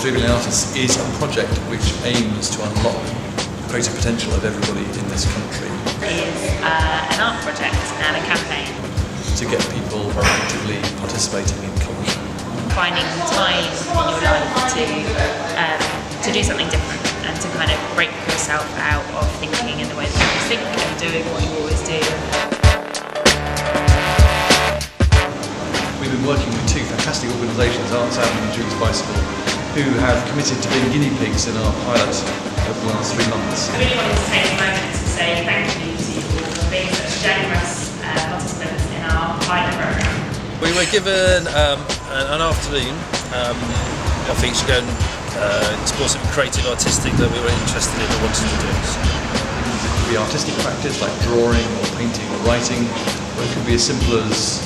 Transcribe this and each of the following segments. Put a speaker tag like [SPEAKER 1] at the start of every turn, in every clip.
[SPEAKER 1] 53 Million Artists is a project which aims to unlock the creative potential of everybody in this country.
[SPEAKER 2] Is an art project and a campaign
[SPEAKER 1] to get people actively participating in culture.
[SPEAKER 2] Finding time in your life to do something different and to kind of break yourself out of thinking in the way that you think and doing what you always do.
[SPEAKER 1] We've been working with two fantastic organisations, Arts Avenue and Judy's Bicycle, who have committed to being guinea pigs in our pilot over the last 3 months.
[SPEAKER 2] I really wanted to take a moment to say thank you to you all for being such generous participants in our pilot programme.
[SPEAKER 3] We were given an afternoon off each to go and explore something creative, artistic that we were interested in and wanted to do.
[SPEAKER 1] It could be artistic practice like drawing or painting or writing, or it could be as simple as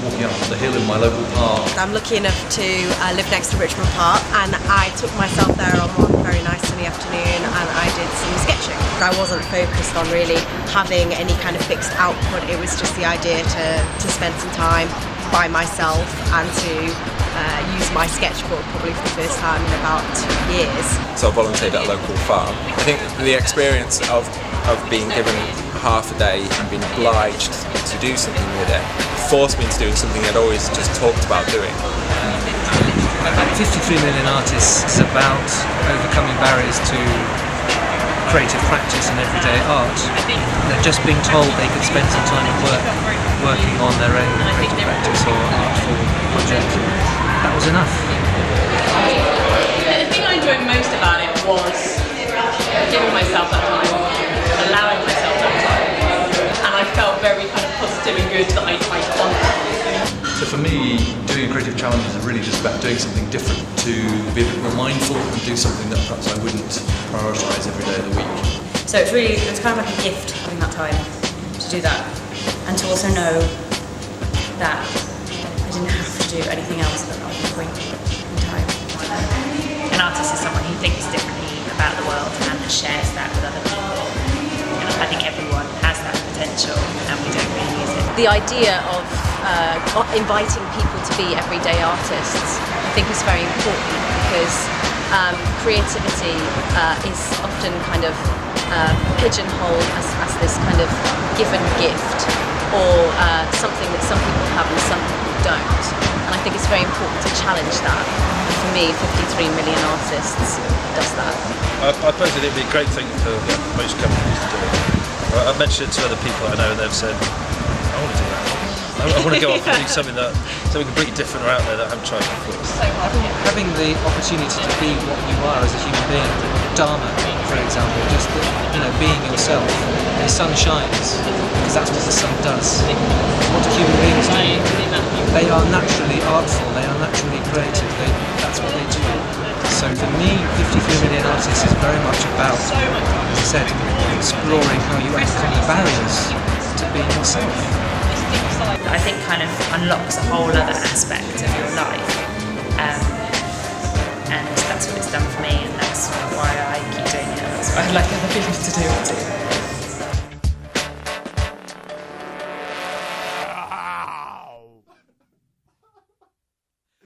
[SPEAKER 1] walking up the hill in my local park.
[SPEAKER 4] I'm lucky enough to live next to Richmond Park, and I took myself there on one very nice sunny afternoon and I did some sketching. I wasn't focused on really having any kind of fixed output, it was just the idea to spend some time by myself and to use my sketchbook probably for the first time in about 2 years.
[SPEAKER 5] So I volunteered at a local farm. I think the experience of being given half a day and being obliged to do something with it forced me into doing something I'd always just talked about doing.
[SPEAKER 6] 53 Million Artists is about overcoming barriers to creative practice and everyday art. They're just being told they could spend some time at work working on their own creative practice or artful project. That was enough.
[SPEAKER 7] The thing I enjoyed most about it was giving myself that time, allowing myself that time, and I felt very kind of positive and good that I wanted.
[SPEAKER 1] So for me, doing a creative challenge is really just about doing something different, to be a bit more mindful and do something that perhaps I wouldn't prioritise every day of the week.
[SPEAKER 8] So it's kind of like a gift having that time to do that, and to also know that I didn't have to do anything else at any point in time.
[SPEAKER 2] An artist is someone who thinks differently about the world and shares that with other people. And I think everyone has that potential and we don't really use it.
[SPEAKER 4] The idea of inviting people to be everyday artists I think is very important, because creativity is often kind of pigeonholed as this kind of given gift, or something that some people have and some people don't. And I think it's very important to challenge that. And for me, 53 Million Artists does that.
[SPEAKER 3] I suppose it'd be a great thing for most companies to do. I've mentioned it to other people I know and they've said, I want to do that. I want to go off and do something completely different or out there that I haven't tried before.
[SPEAKER 6] Having the opportunity to be what you are as a human being, Dharma, for example, just being yourself. The sun shines because that's what the sun does. What do human beings do? They are naturally artful, they are naturally creative, that's what they do. So for me, 53 Million Artists is very much about, as I said, exploring how you overcome the barriers to being yourself.
[SPEAKER 2] I think kind of unlocks a whole other aspect of your life, and that's what it's done for me, and that's why I keep doing it, and that's why I'd like other people to do it too.